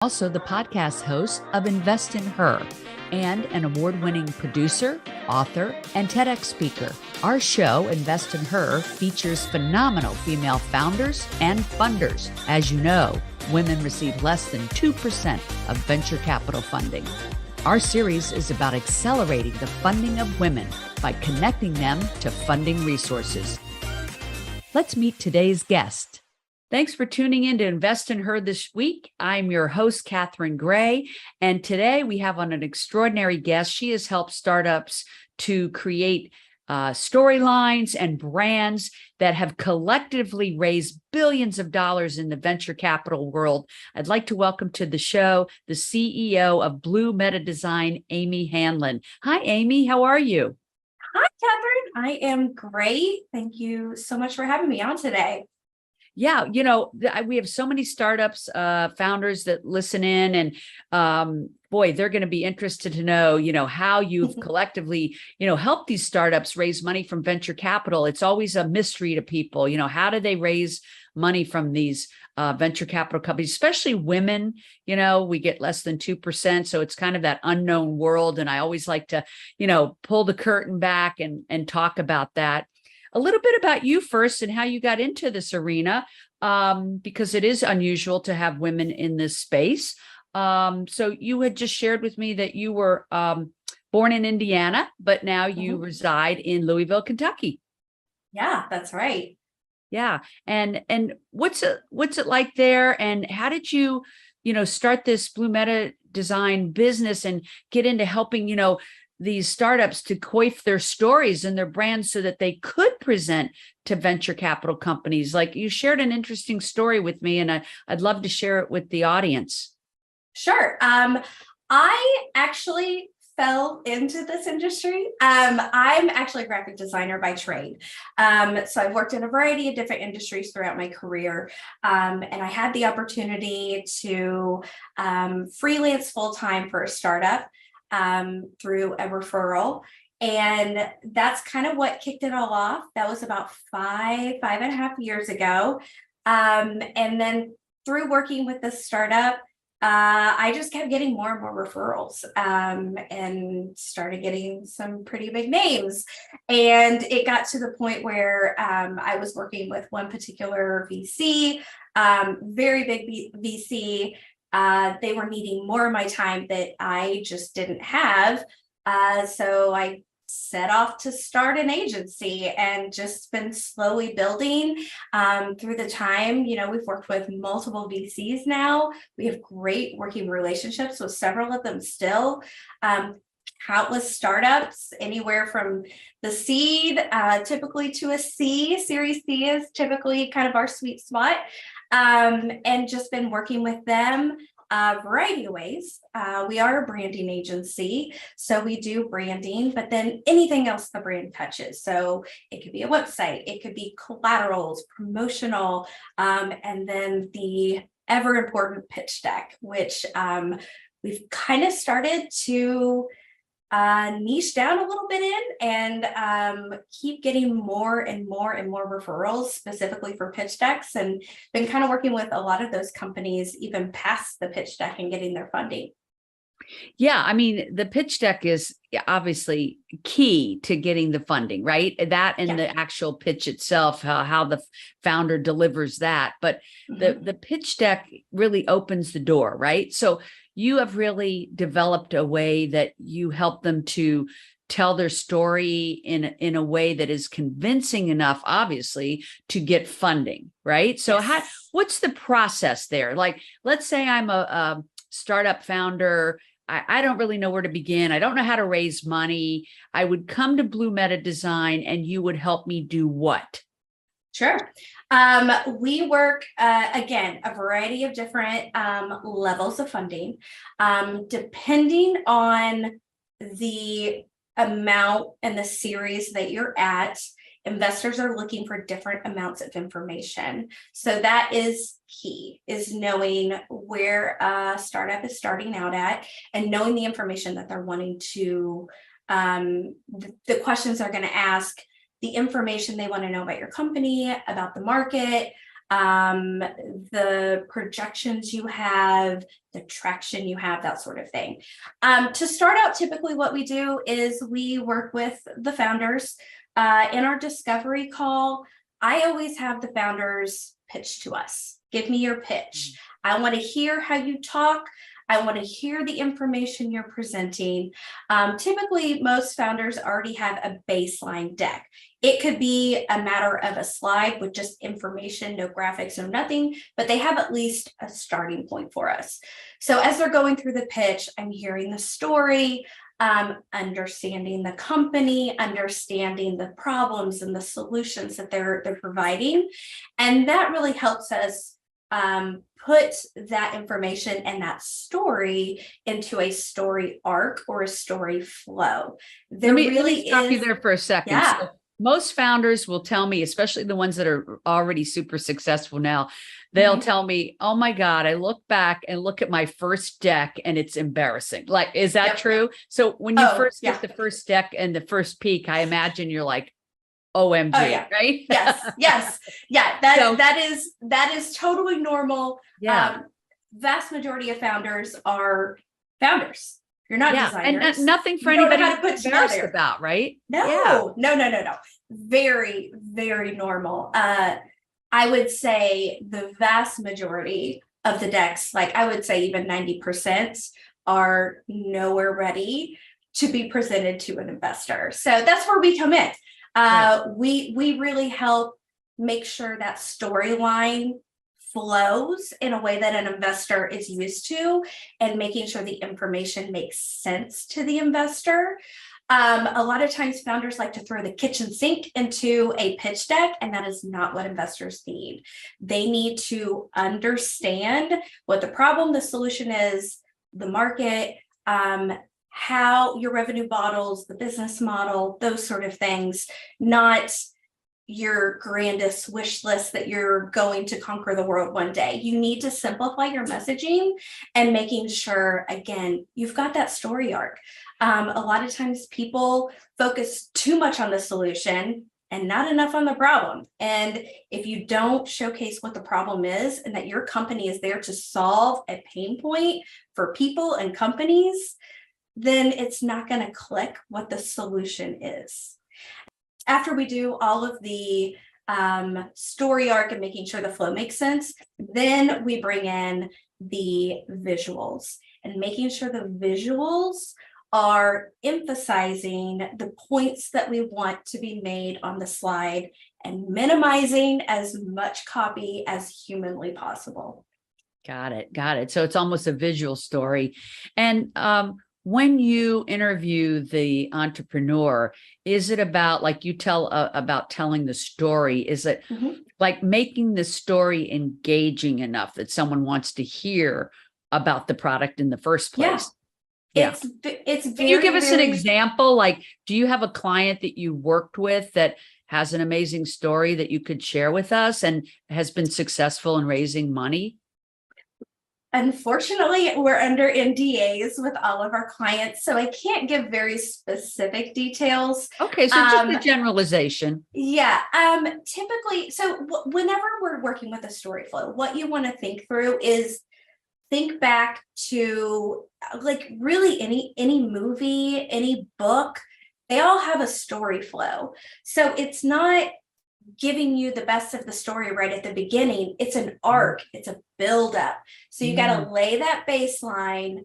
Also the podcast host of Invest in Her and an award-winning producer, author, and TEDx speaker. Our show, Invest in Her, features phenomenal female founders and funders. As you know, women receive less than 2% of venture capital funding. Our series is about accelerating the funding of women by connecting them to funding resources. Let's meet today's guest. Thanks for tuning in to Invest in Her this week. I'm your host, Catherine Gray, and today we have on an extraordinary guest. She has helped startups to create storylines and brands that have collectively raised billions of dollars in the venture capital world. I'd like to welcome to the show the CEO of Blue Meta Design, Amy Hanlon. Hi, Amy. How are you? Hi, Catherine. I am great. Thank you so much for having me on today. Yeah, we have so many startups, founders that listen in, and boy, they're going to be interested to know, how you've collectively, helped these startups raise money from venture capital. It's always a mystery to people, how do they raise money from these venture capital companies, especially women? We get less than 2%. So it's kind of that unknown world. And I always like to, pull the curtain back and talk about that. A little bit about you first and how you got into this arena, because it is unusual to have women in this space. So you had just shared with me that you were born in Indiana, but now you reside in Louisville, Kentucky. Yeah, that's right. Yeah. And what's it like there? And how did you, start this Blue Meta Design business and get into helping, these startups to coif their stories and their brands so that they could present to venture capital companies? Like, you shared an interesting story with me, and I'd love to share it with the audience. Sure. I actually fell into this industry. I'm actually a graphic designer by trade. So I've worked in a variety of different industries throughout my career. And I had the opportunity to freelance full-time for a startup through a referral. And that's kind of what kicked it all off. That was about five and a half years ago. And then through working with this startup, I just kept getting more and more referrals and started getting some pretty big names. And it got to the point where I was working with one particular VC, very big VC. They were needing more of my time that I just didn't have. So I set off to start an agency and just been slowly building through the time. We've worked with multiple VCs now. We have great working relationships with several of them still. Countless startups, anywhere from the seed typically to a C. Series C is typically kind of our sweet spot. And just been working with them a variety of ways. We are a branding agency, so we do branding, but then anything else the brand touches. So it could be a website, it could be collaterals, promotional, and then the ever important pitch deck, which we've kind of started to niche down a little bit in and keep getting more and more and more referrals specifically for pitch decks, and been kind of working with a lot of those companies even past the pitch deck and getting their funding. Yeah, I mean, the pitch deck is obviously key to getting the funding, right? That and the actual pitch itself, how the founder delivers that. But the pitch deck really opens the door, right? So you have really developed a way that you help them to tell their story in a way that is convincing enough, obviously, to get funding, right? So what's the process there? Like, let's say I'm a startup founder. I don't really know where to begin. I don't know how to raise money. I would come to Blue Meta Design and you would help me do what? Sure. We work, again, a variety of different levels of funding, depending on the amount and the series that you're at. Investors are looking for different amounts of information. So that is key, is knowing where a startup is starting out at and knowing the information that they're wanting to, the questions they're going to ask, the information they want to know about your company, about the market, the projections you have, the traction you have, that sort of thing. To start out, typically what we do is we work with the founders. In our discovery call, I always have the founders pitch to us. Give me your pitch. I want to hear how you talk. I want to hear the information you're presenting. Typically, most founders already have a baseline deck. It could be a matter of a slide with just information, no graphics, no nothing, but they have at least a starting point for us. So as they're going through the pitch, I'm hearing the story, understanding the company, understanding the problems and the solutions that they're providing. And that really helps us put that information and that story into a story arc or a story flow. Let me stop you there for a second. Yeah. So most founders will tell me, especially the ones that are already super successful now, they'll tell me, oh my God, I look back and look at my first deck and it's embarrassing. Like, is that true? So when you first get the first deck and the first peak, I imagine you're like, OMG, right? Yes. Yeah. That is totally normal. Yeah. Vast majority of founders are founders. You're not designers. And nothing for anybody to be embarrassed about, right? No. Very, very normal. I would say the vast majority of the decks, like I would say even 90%, are nowhere ready to be presented to an investor. So that's where we come in. We really help make sure that storyline flows in a way that an investor is used to, and making sure the information makes sense to the investor. A lot of times founders like to throw the kitchen sink into a pitch deck, and that is not what investors need. They need to understand what the problem, the solution is, the market, how your revenue models, the business model, those sort of things, not your grandest wish list that you're going to conquer the world one day. You need to simplify your messaging and making sure, again, you've got that story arc. A lot of times people focus too much on the solution and not enough on the problem. And if you don't showcase what the problem is and that your company is there to solve a pain point for people and companies, then it's not going to click what the solution is. After we do all of the story arc and making sure the flow makes sense, then we bring in the visuals and making sure the visuals are emphasizing the points that we want to be made on the slide and minimizing as much copy as humanly possible. Got it. So it's almost a visual story. And when you interview the entrepreneur, is it about, like you tell about telling the story? Is it like making the story engaging enough that someone wants to hear about the product in the first place? Yeah. It's very, Can you give us an example? Like, do you have a client that you worked with that has an amazing story that you could share with us and has been successful in raising money? Unfortunately, we're under NDAs with all of our clients, so I can't give very specific details. Okay, so just a generalization. Yeah. Typically, so whenever we're working with a story flow, what you want to think through is think back to like really any movie, any book, they all have a story flow. So it's not giving you the best of the story right at the beginning. It's an arc, it's a buildup. So you got to lay that baseline,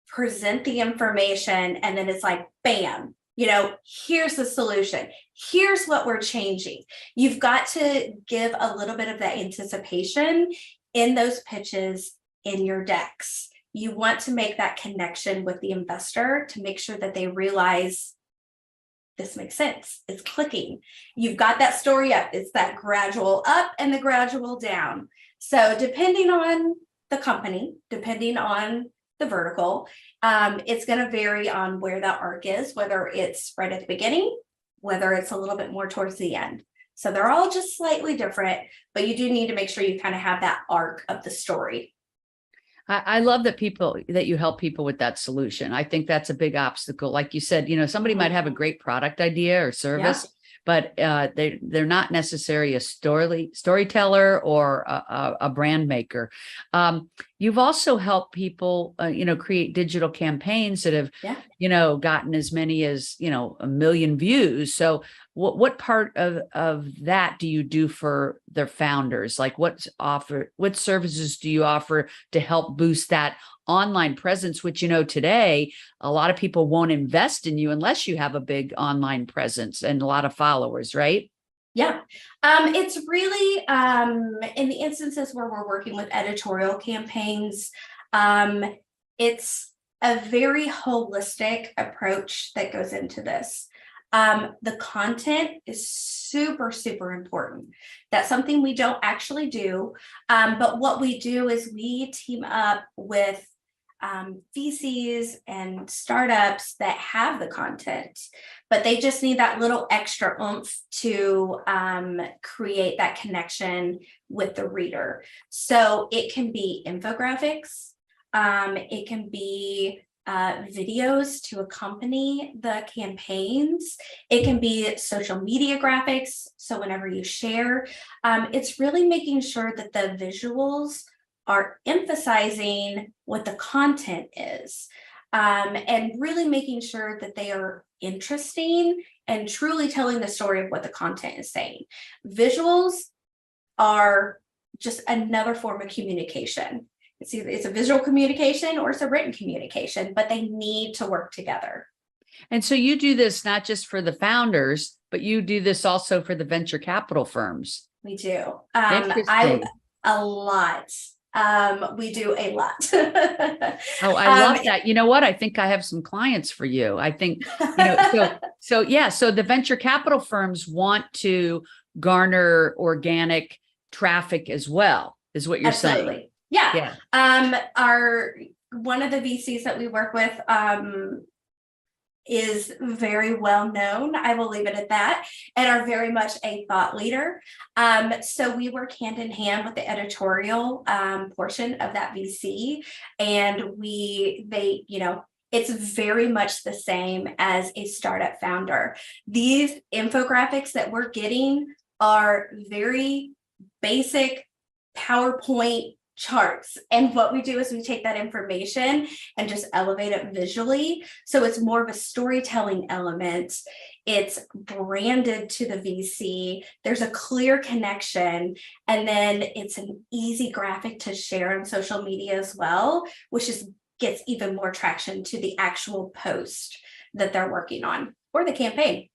present the information, and then it's like, bam, here's the solution. Here's what we're changing. You've got to give a little bit of that anticipation in those pitches in your decks. You want to make that connection with the investor to make sure that they realize this makes sense. It's clicking. You've got that story up. It's that gradual up and the gradual down. So depending on the company, depending on the vertical, it's going to vary on where that arc is, whether it's right at the beginning, whether it's a little bit more towards the end. So they're all just slightly different, but you do need to make sure you kind of have that arc of the story. I love that you help people with that solution. I think that's a big obstacle. Like you said, somebody might have a great product idea or service, but they're not necessarily a storyteller or a brand maker. You've also helped people, create digital campaigns that have, gotten as many as, 1 million views. So what part of that do you do for their founders? Like what services do you offer to help boost that online presence, which, today, a lot of people won't invest in you unless you have a big online presence and a lot of followers, right? Yeah. It's really, in the instances where we're working with editorial campaigns, it's a very holistic approach that goes into this. The content is super, super important. That's something we don't actually do. But what we do is we team up with VCs and startups that have the content, but they just need that little extra oomph to create that connection with the reader. So it can be infographics, it can be videos to accompany the campaigns. It can be social media graphics. So whenever you share, it's really making sure that the visuals are emphasizing what the content is, and really making sure that they are interesting and truly telling the story of what the content is saying. Visuals are just another form of communication. It's a visual communication or it's a written communication, but they need to work together. And so you do this not just for the founders, but you do this also for the venture capital firms. We do. Interesting. A lot. We do a lot. Oh, I love that. You know what? I think I have some clients for you. I think, so the venture capital firms want to garner organic traffic as well, is what you're saying. Yeah. One of the VCs that we work with is very well known. I will leave it at that, and are very much a thought leader. So we work hand in hand with the editorial portion of that VC, and it's very much the same as a startup founder. These infographics that we're getting are very basic PowerPoint charts. And what we do is we take that information and just elevate it visually. So it's more of a storytelling element. It's branded to the VC. There's a clear connection. And then it's an easy graphic to share on social media as well, which gets even more traction to the actual post that they're working on or the campaign.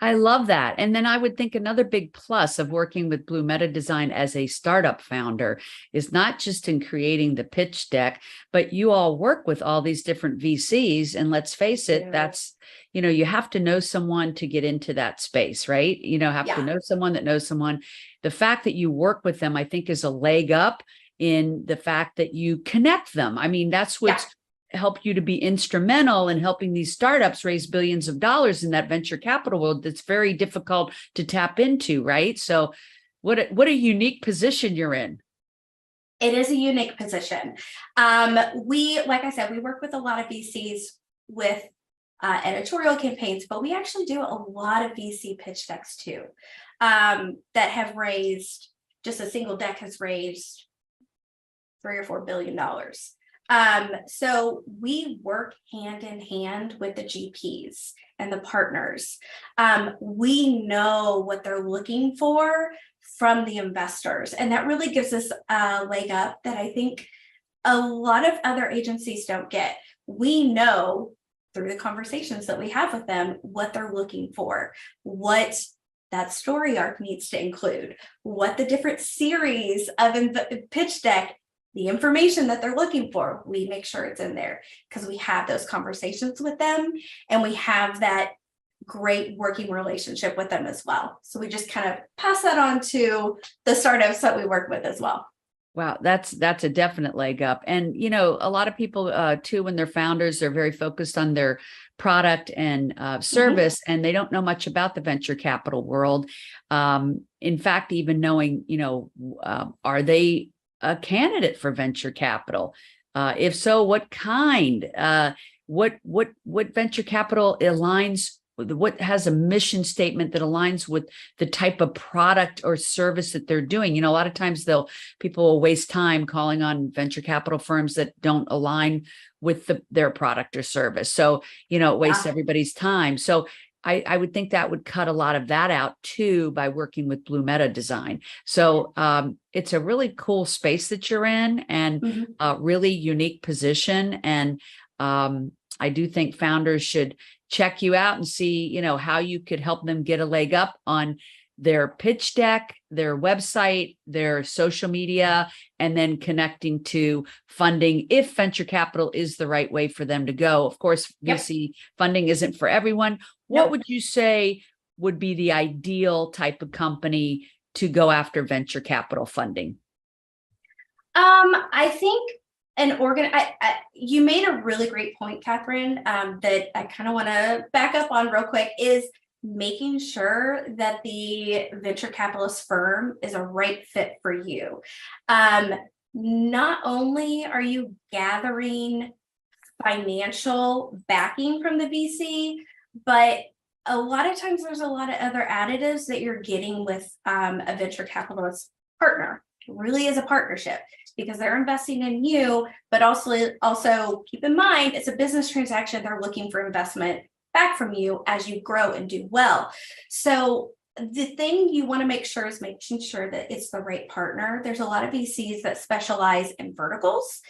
I love that. And then I would think another big plus of working with Blue Meta Design as a startup founder is not just in creating the pitch deck, but you all work with all these different VCs. And let's face it, that's, you have to know someone to get into that space, right? To know someone that knows someone. The fact that you work with them, I think, is a leg up in the fact that you connect them. I mean, that's what's help you to be instrumental in helping these startups raise billions of dollars in that venture capital world that's very difficult to tap into, right? So what a unique position you're in. It is a unique position. Like I said, we work with a lot of VCs with editorial campaigns, but we actually do a lot of VC pitch decks too, that have raised, just a single deck has raised $3 or $4 billion. So we work hand in hand with the GPs and the partners. We know what they're looking for from the investors, and that really gives us a leg up that I think a lot of other agencies don't get. We know through the conversations that we have with them what they're looking for, what that story arc needs to include, what the different series of pitch deck, the information that they're looking for, we make sure it's in there because we have those conversations with them and we have that great working relationship with them as well. So we just kind of pass that on to the startups that we work with as well. Wow, that's a definite leg up. And, a lot of people too, when they're founders, they're very focused on their product and service, and they don't know much about the venture capital world. In fact, even knowing, are they a candidate for venture capital? If so, what kind? What venture capital aligns what has a mission statement that aligns with the type of product or service that they're doing. A lot of times people will waste time calling on venture capital firms that don't align with their product or service. So, it wastes everybody's time. So I would think that would cut a lot of that out too by working with Blue Meta Design. So it's a really cool space that you're in, and a really unique position. And I do think founders should check you out and see, how you could help them get a leg up on their pitch deck, their website, their social media, and then connecting to funding if venture capital is the right way for them to go. Of course, VC funding isn't for everyone. What would you say would be the ideal type of company to go after venture capital funding? I think you made a really great point, Catherine, that I kind of want to back up on real quick, is making sure that the venture capitalist firm is a right fit for you. Not only are you gathering financial backing from the VC, but a lot of times there's a lot of other additives that you're getting with a venture capitalist partner. It really is a partnership because they're investing in you, but also keep in mind, it's a business transaction. They're looking for investment back from you as you grow and do well. So the thing you want to make sure is making sure that it's the right partner. There's a lot of VCs that specialize in verticals.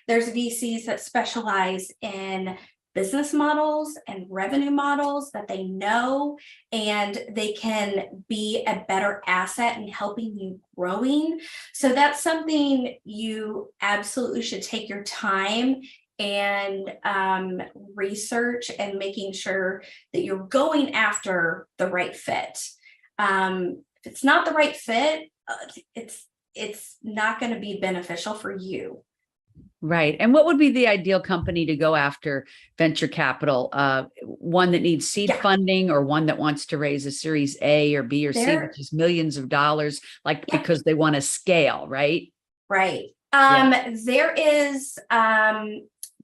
There's VCs that specialize in business models and revenue models that they know, and they can be a better asset in helping you growing. So that's something you absolutely should take your time and research, and making sure that you're going after the right fit. If it's not the right fit, it's not going to be beneficial for you. Right. And what would be the ideal company to go after venture capital? One that needs seed funding, or one that wants to raise a series A or B or C, which is millions of dollars, because they want to scale, right? Right. There is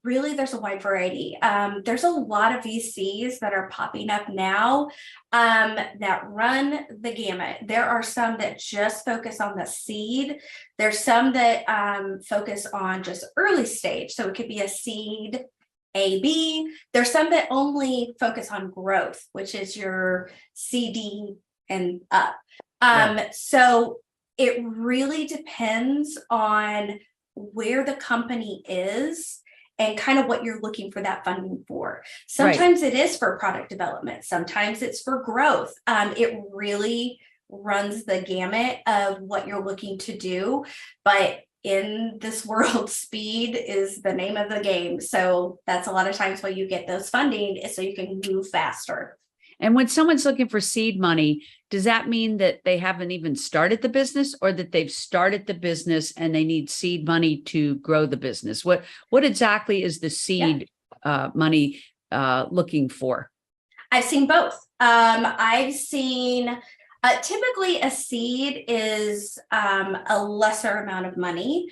there's a wide variety. There's a lot of VCs that are popping up now that run the gamut. There are some that just focus on the seed. There's some that focus on just early stage. So it could be a seed A, B. There's some that only focus on growth, which is your CD and up. So it really depends on where the company is and kind of what you're looking for that funding for. Sometimes it is for product development. Sometimes it's for growth. It really runs the gamut of what you're looking to do. But in this world, speed is the name of the game. So that's a lot of times why you get those funding, is so you can move faster. And when someone's looking for seed money, does that mean that they haven't even started the business, or that they've started the business and they need seed money to grow the business? What exactly is the seed money looking for? I've seen both. I've seen typically a seed is a lesser amount of money.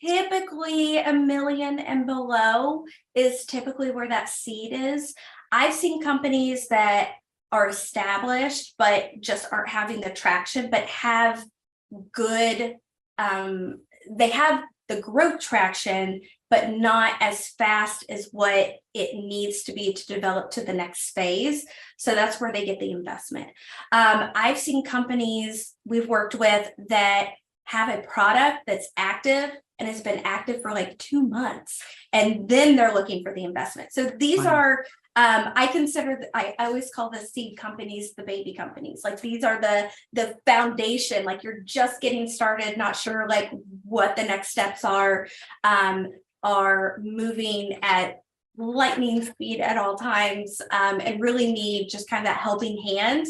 Typically $1 million and below is typically where that seed is. I've seen companies that are established, but just aren't having the traction, but have good, they have the growth traction, but not as fast as what it needs to be to develop to the next phase. So that's where they get the investment. I've seen companies we've worked with that have a product that's active and has been active for like 2 months, and then they're looking for the investment. So these are, I always call the seed companies the baby companies. Like, these are the foundation. Like, you're just getting started, not sure like what the next steps are moving at lightning speed at all times, and really need just kind of that helping hand.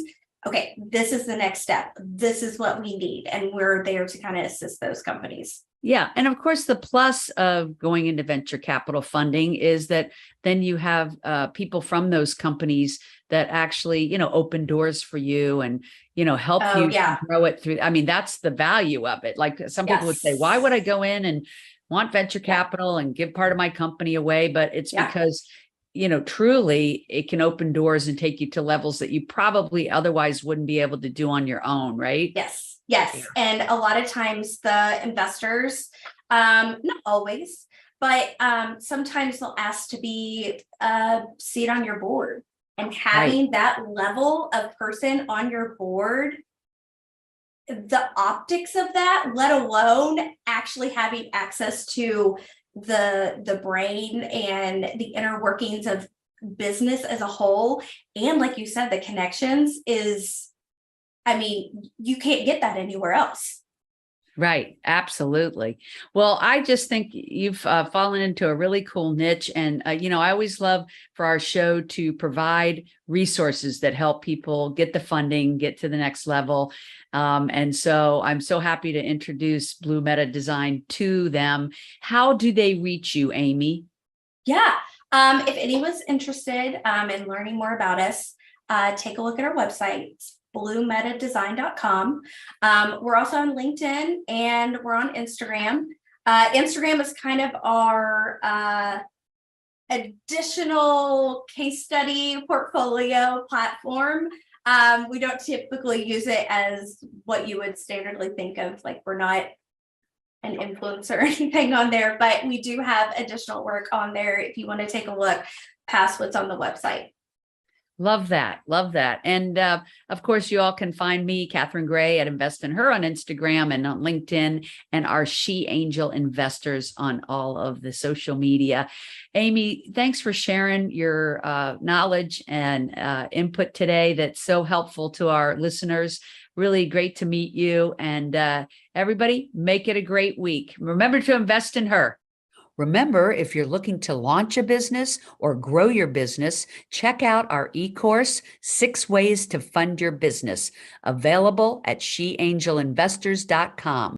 Okay, this is the next step. This is what we need. And we're there to kind of assist those companies. Yeah. And of course, the plus of going into venture capital funding is that then you have people from those companies that actually, open doors for you and, help you grow it through. I mean, that's the value of it. Like, some people would say, why would I go in and want venture capital and give part of my company away? But it's because truly it can open doors and take you to levels that you probably otherwise wouldn't be able to do on your own, right? Yes, yes. And a lot of times the investors, not always, but sometimes they'll ask to be a seat on your board. And having that level of person on your board, the optics of that, let alone actually having access to the brain and the inner workings of business as a whole, and like you said, the connections is, I mean, you can't get that anywhere else. Right. Absolutely. Well, I just think you've fallen into a really cool niche. And, I always love for our show to provide resources that help people get the funding, get to the next level. And so I'm so happy to introduce Blue Meta Design to them. How do they reach you, Amy? Yeah. If anyone's interested in learning more about us, take a look at our website, bluemetadesign.com. We're also on LinkedIn and we're on Instagram. Instagram is kind of our additional case study portfolio platform. We don't typically use it as what you would standardly think of, like we're not an influencer or anything on there, but we do have additional work on there if you want to take a look past what's on the website. Love that. Love that. And of course, you all can find me, Catherine Gray, at Invest in Her on Instagram and on LinkedIn, and our She Angel Investors on all of the social media. Amy, thanks for sharing your knowledge and input today. That's so helpful to our listeners. Really great to meet you. And everybody, make it a great week. Remember to invest in her. Remember, if you're looking to launch a business or grow your business, check out our e-course, 6 Ways to Fund Your Business, available at sheangelinvestors.com.